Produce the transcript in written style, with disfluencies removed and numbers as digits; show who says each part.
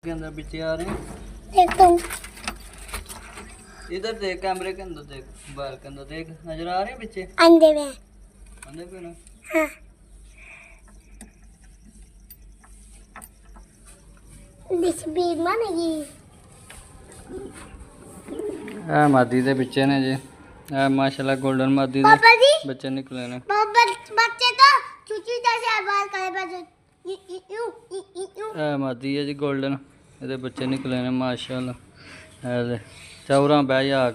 Speaker 1: के अंदर बच्चे आ रहे हैं।
Speaker 2: देखो
Speaker 1: इधर देख, कैमरे के अंदर देख, मोबाइल के अंदर देख, नजर आ रहे हैं बच्चे
Speaker 2: अंधे में।
Speaker 1: अंदर पे ना।
Speaker 2: हाँ दिसबीर मानेगी।
Speaker 1: मादी दे बच्चे ने जी, माशाल्लाह गोल्डन मादी दे
Speaker 2: पापा जी
Speaker 1: बच्चे निकले ने।
Speaker 2: बच्चे तो चूचू जैसे आवाज करे बच्चे
Speaker 1: मादी है जी गोल्डन, ये बच्चे निकले ने माशाल्लाह। चौरा बह जा